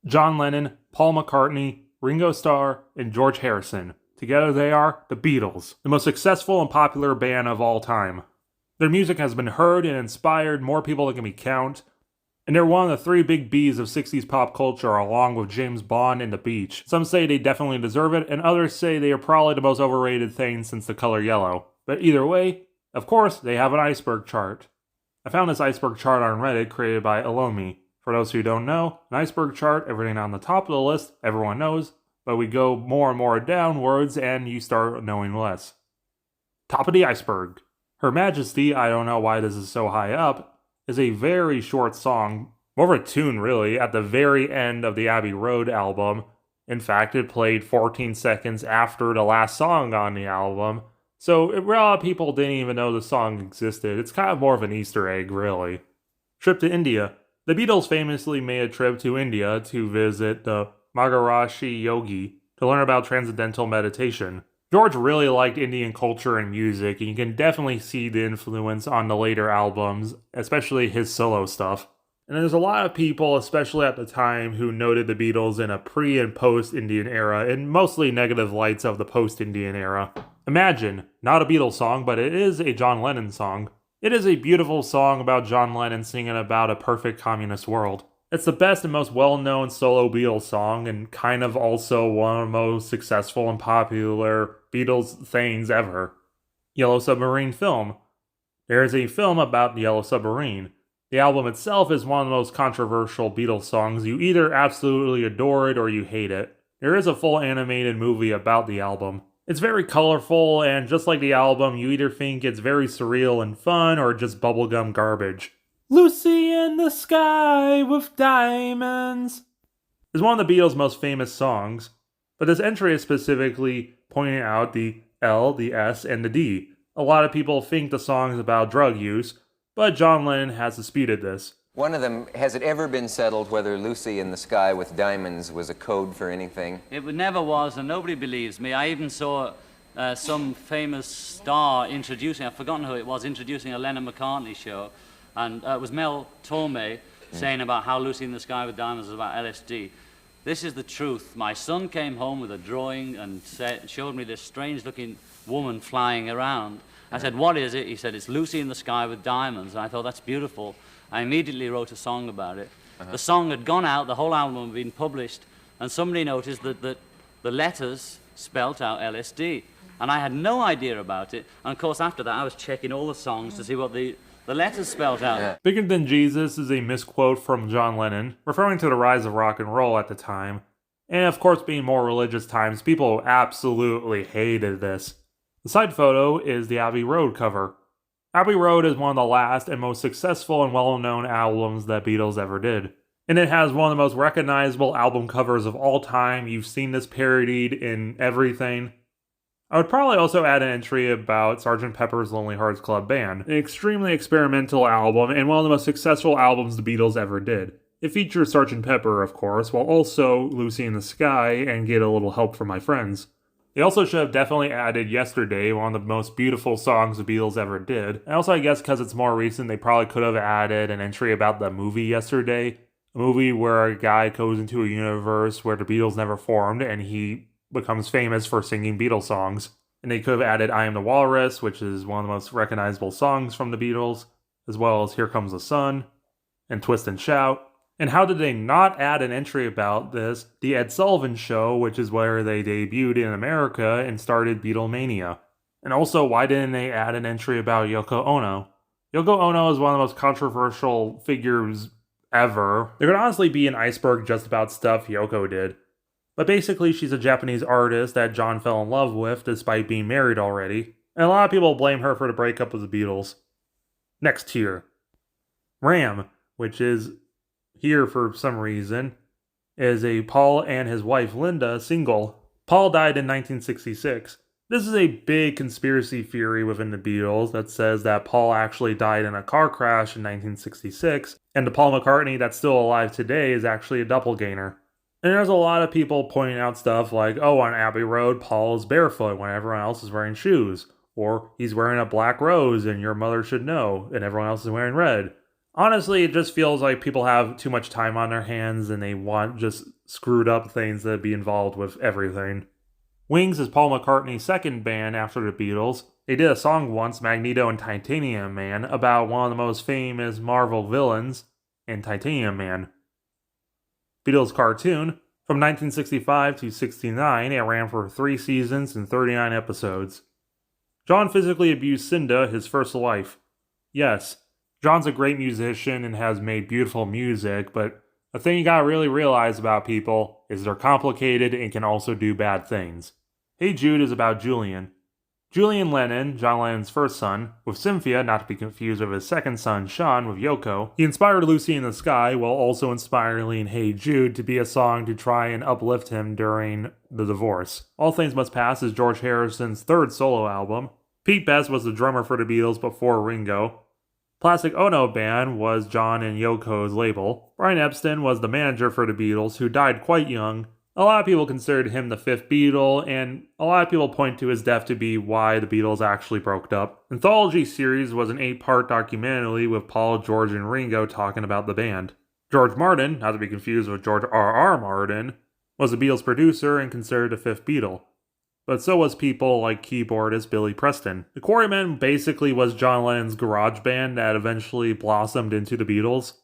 John Lennon, Paul McCartney, Ringo Starr, and George Harrison. Together they are the Beatles, the most successful and popular band of all time. Their music has been heard and inspired more people than can be counted, and they're one of the three big B's of 60s pop culture along with James Bond and The Beach. Some say they definitely deserve it, and others say they are probably the most overrated thing since the color yellow. But either way, of course, they have an iceberg chart. I found this iceberg chart on Reddit created by Alomi. For those who don't know, an iceberg chart, everything on the top of the list, everyone knows, but we go more and more downwards and you start knowing less. Top of the iceberg. Her Majesty, I don't know why this is so high up, is a very short song, more of a tune really, at the very end of the Abbey Road album. In fact, it played 14 seconds after the last song on the album, so a lot of people didn't even know the song existed. It's kind of more of an Easter egg, really. Trip to India. The Beatles famously made a trip to India to visit the Maharishi Yogi to learn about transcendental meditation. George really liked Indian culture and music, and you can definitely see the influence on the later albums, especially his solo stuff. And there's a lot of people, especially at the time, who noted the Beatles in a pre- and post-Indian era, and mostly negative lights of the post-Indian era. Imagine, not a Beatles song, but it is a John Lennon song. It is a beautiful song about John Lennon singing about a perfect communist world. It's the best and most well-known solo Beatles song, and kind of also one of the most successful and popular Beatles things ever. Yellow Submarine film. There is a film about the Yellow Submarine. The album itself is one of the most controversial Beatles songs. You either absolutely adore it or you hate it. There is a full animated movie about the album. It's very colorful, and just like the album, you either think it's very surreal and fun or just bubblegum garbage. Lucy in the Sky with Diamonds is one of the Beatles' most famous songs, but this entry is specifically pointing out the L, the S, and the D. A lot of people think the song is about drug use, but John Lennon has disputed this. One of them, has it ever been settled whether Lucy in the Sky with Diamonds was a code for anything? It never was, and nobody believes me. I even saw some famous star introducing, I've forgotten who it was, introducing a Lennon-McCartney show, and it was Mel Torme saying about how Lucy in the Sky with Diamonds was about LSD. This is the truth. My son came home with a drawing and showed me this strange-looking woman flying around. I said, "What is it?" He said, "It's Lucy in the Sky with Diamonds." And I thought, that's beautiful. I immediately wrote a song about it. The song had gone out, the whole album had been published, and somebody noticed that the letters spelt out LSD. And I had no idea about it. And of course, after that, I was checking all the songs to see what the letters spelt out. Yeah. Bigger Than Jesus is a misquote from John Lennon, referring to the rise of rock and roll at the time. And of course, being more religious times, people absolutely hated this. The side photo is the Abbey Road cover. Abbey Road is one of the last and most successful and well-known albums that Beatles ever did. And it has one of the most recognizable album covers of all time. You've seen this parodied in everything. I would probably also add an entry about Sgt. Pepper's Lonely Hearts Club Band, an extremely experimental album and one of the most successful albums the Beatles ever did. It features Sgt. Pepper, of course, while also Lucy in the Sky and Get a Little Help from My Friends. They also should have definitely added Yesterday, one of the most beautiful songs the Beatles ever did. And also, I guess because it's more recent, they probably could have added an entry about the movie Yesterday. A movie where a guy goes into a universe where the Beatles never formed, and he becomes famous for singing Beatles songs. And they could have added I Am the Walrus, which is one of the most recognizable songs from the Beatles, as well as Here Comes the Sun, and Twist and Shout. And how did they not add an entry about this? The Ed Sullivan Show, which is where they debuted in America and started Beatlemania. And also, why didn't they add an entry about Yoko Ono? Yoko Ono is one of the most controversial figures ever. There could honestly be an iceberg just about stuff Yoko did. But basically, she's a Japanese artist that John fell in love with despite being married already. And a lot of people blame her for the breakup of the Beatles. Next tier. Ram, which is here for some reason, is a Paul and his wife Linda single. Paul died in 1966. This is a big conspiracy theory within the Beatles that says that Paul actually died in a car crash in 1966, and the Paul McCartney that's still alive today is actually a doppelganger. And there's a lot of people pointing out stuff like, oh, on Abbey Road, Paul is barefoot when everyone else is wearing shoes. Or he's wearing a black rose and your mother should know, and everyone else is wearing red. Honestly, it just feels like people have too much time on their hands and they want just screwed up things that be involved with everything. Wings is Paul McCartney's second band after the Beatles. They did a song once, Magneto and Titanium Man, about one of the most famous Marvel villains in Titanium Man. Beatles cartoon. From 1965 to 69, it ran for 3 seasons and 39 episodes. John physically abused Cinda, his first wife. Yes, John's a great musician and has made beautiful music, but the thing you gotta really realize about people is they're complicated and can also do bad things. Hey Jude is about Julian. Julian Lennon, John Lennon's first son, with Cynthia, not to be confused with his second son, Sean, with Yoko. He inspired Lucy in the Sky while also inspiring Hey Jude to be a song to try and uplift him during the divorce. All Things Must Pass is George Harrison's third solo album. Pete Best was the drummer for the Beatles before Ringo. Plastic Ono Band was John and Yoko's label. Brian Epstein was the manager for the Beatles, who died quite young. A lot of people considered him the fifth Beatle, and a lot of people point to his death to be why the Beatles actually broke up. Anthology Series was an 8-part documentary with Paul, George, and Ringo talking about the band. George Martin, not to be confused with George R.R. Martin, was the Beatles' producer and considered the fifth Beatle. But so was people like keyboardist Billy Preston. The Quarrymen basically was John Lennon's garage band that eventually blossomed into the Beatles.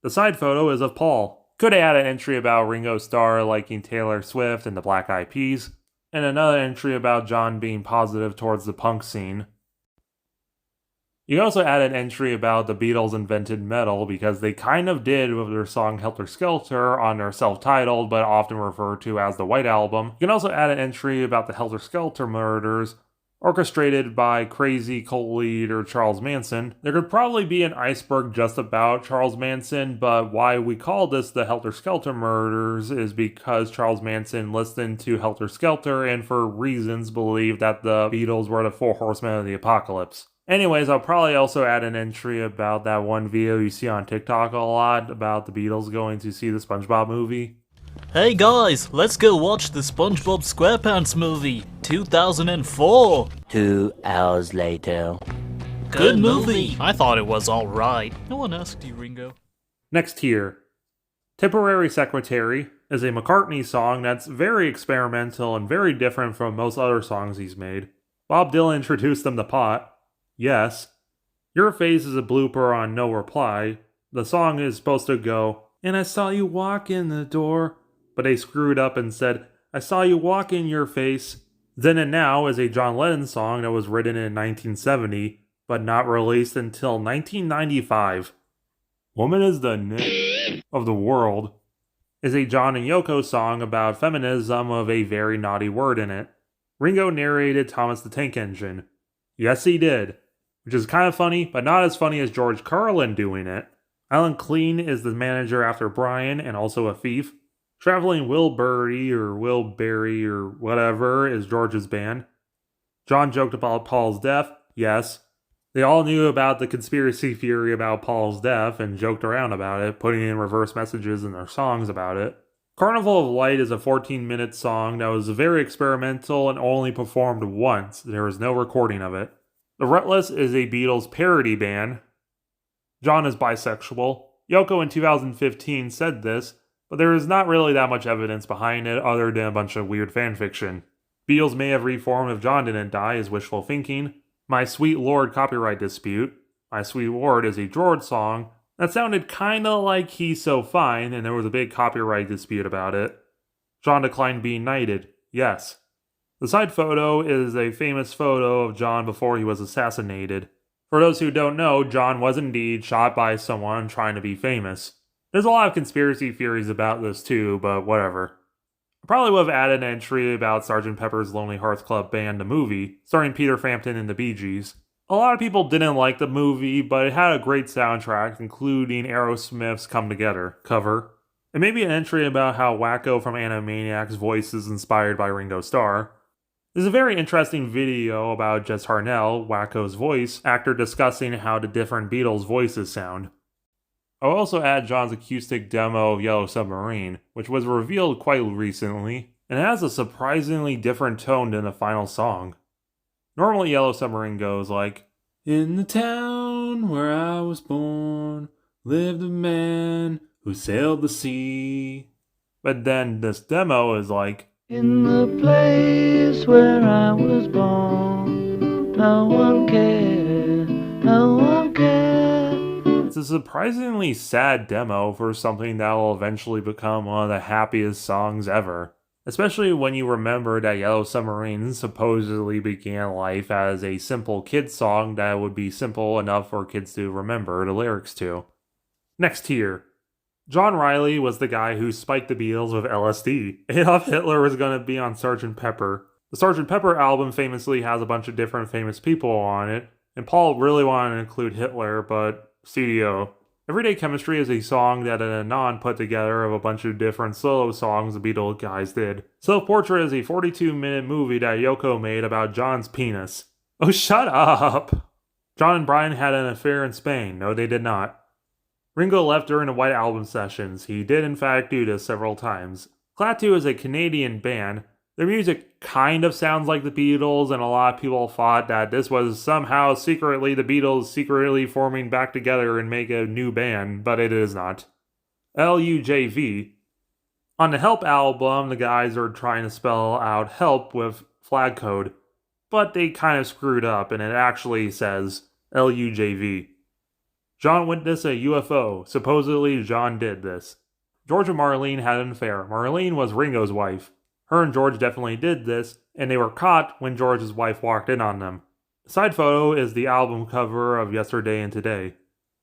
The side photo is of Paul. Could add an entry about Ringo Starr liking Taylor Swift and the Black Eyed Peas, and another entry about John being positive towards the punk scene. You can also add an entry about the Beatles invented metal because they kind of did with their song Helter Skelter on their self-titled but often referred to as the White Album. You can also add an entry about the Helter Skelter murders orchestrated by crazy cult leader Charles Manson. There could probably be an iceberg just about Charles Manson, but why we call this the Helter Skelter murders is because Charles Manson listened to Helter Skelter and for reasons believed that the Beatles were the 4 horsemen of the apocalypse. Anyways, I'll probably also add an entry about that one video you see on TikTok a lot about the Beatles going to see the SpongeBob movie. Hey guys, let's go watch the SpongeBob SquarePants movie, 2004. 2 hours later. Good movie. I thought it was alright. No one asked you, Ringo. Next here. Temporary Secretary is a McCartney song that's very experimental and very different from most other songs he's made. Bob Dylan introduced them to pot. Yes. Your Face is a blooper on No Reply. The song is supposed to go, and I saw you walk in the door. But they screwed up and said, I saw you walk in your face. Then and Now is a John Lennon song that was written in 1970, but not released until 1995. Woman is the Nick of the World is a John and Yoko song about feminism with a very naughty word in it. Ringo narrated Thomas the Tank Engine. Yes, he did. Which is kind of funny, but not as funny as George Carlin doing it. Alan Clean is the manager after Brian and also a thief. Traveling Wilbury or Wilbury or whatever is George's band. John joked about Paul's death. Yes. They all knew about the conspiracy theory about Paul's death and joked around about it, putting in reverse messages in their songs about it. Carnival of Light is a 14-minute song that was very experimental and only performed once. There was no recording of it. The Rutless is a Beatles parody band. John is bisexual. Yoko in 2015 said this, but there is not really that much evidence behind it other than a bunch of weird fanfiction. Beatles may have reformed if John didn't die is wishful thinking. My Sweet Lord copyright dispute. My Sweet Lord is a George song that sounded kinda like He's So Fine, and there was a big copyright dispute about it. John declined being knighted. Yes. The side photo is a famous photo of John before he was assassinated. For those who don't know, John was indeed shot by someone trying to be famous. There's a lot of conspiracy theories about this too, but whatever. I probably would have added an entry about Sgt. Pepper's Lonely Hearts Club Band, the movie, starring Peter Frampton and the Bee Gees. A lot of people didn't like the movie, but it had a great soundtrack, including Aerosmith's Come Together cover. And maybe an entry about how Wacko from Animaniacs' voice is inspired by Ringo Starr. There's a very interesting video about Jess Harnell, Wacko's voice actor, discussing how the different Beatles voices sound. I'll also add John's acoustic demo of Yellow Submarine, which was revealed quite recently, and has a surprisingly different tone than the final song. Normally Yellow Submarine goes like, in the town town where I was born lived a man who sailed the sea. But then this demo is like, In the place where I was born, no one cared, no one cared. it's a surprisingly sad demo for something that will eventually become one of the happiest songs ever. Especially when you remember that Yellow Submarine supposedly began life as a simple kid song that would be simple enough for kids to remember the lyrics to. Next here. John Riley was the guy who spiked the Beatles with LSD. Adolf Hitler was going to be on Sgt. Pepper. The Sgt. Pepper album famously has a bunch of different famous people on it, and Paul really wanted to include Hitler, but studio. Everyday Chemistry is a song that an Anon put together of a bunch of different solo songs the Beatles guys did. Self-Portrait is a 42-minute movie that Yoko made about John's penis. Oh, shut up! John and Brian had an affair in Spain. No, they did not. Ringo left during the White Album sessions. He did in fact do this several times. Klaatu is a Canadian band. Their music kind of sounds like the Beatles, and a lot of people thought that this was somehow secretly the Beatles secretly forming back together and make a new band, but it is not. LUJV. On the Help album, the guys are trying to spell out help with flag code, but they kind of screwed up, and it actually says LUJV. John witnessed a UFO. Supposedly, John did this. George and Marlene had an affair. Marlene was Ringo's wife. Her and George definitely did this, and they were caught when George's wife walked in on them. The side photo is the album cover of Yesterday and Today.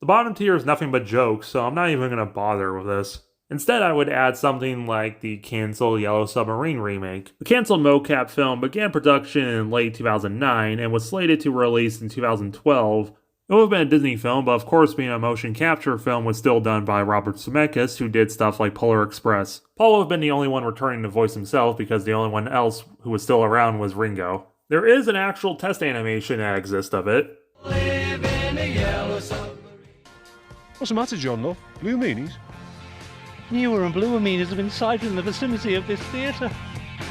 The bottom tier is nothing but jokes, so I'm not even going to bother with this. Instead, I would add something like the canceled Yellow Submarine remake. The canceled mocap film began production in late 2009 and was slated to release in 2012. It would have been a Disney film, but of course being a motion capture film was still done by Robert Zemeckis, who did stuff like Polar Express. Paul would have been the only one returning to voice himself because the only one else who was still around was Ringo. There is an actual test animation that exists of it. What's the matter, John, love? Blue meanies? Newer and bluer meanings have been sighted in the vicinity of this theatre.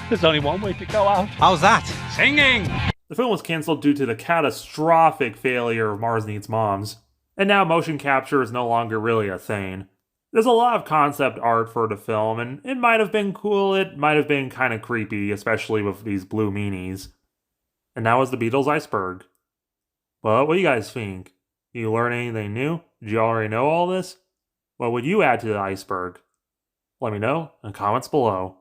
There's only one way to go out. How's that? Singing! The film was cancelled due to the catastrophic failure of Mars Needs Moms, and now motion capture is no longer really a thing. There's a lot of concept art for the film, and it might have been cool, it might have been kind of creepy, especially with these blue meanies. And that was the Beatles Iceberg. Well, what do you guys think? Did you learn anything new? Did you already know all this? What would you add to the iceberg? Let me know in the comments below.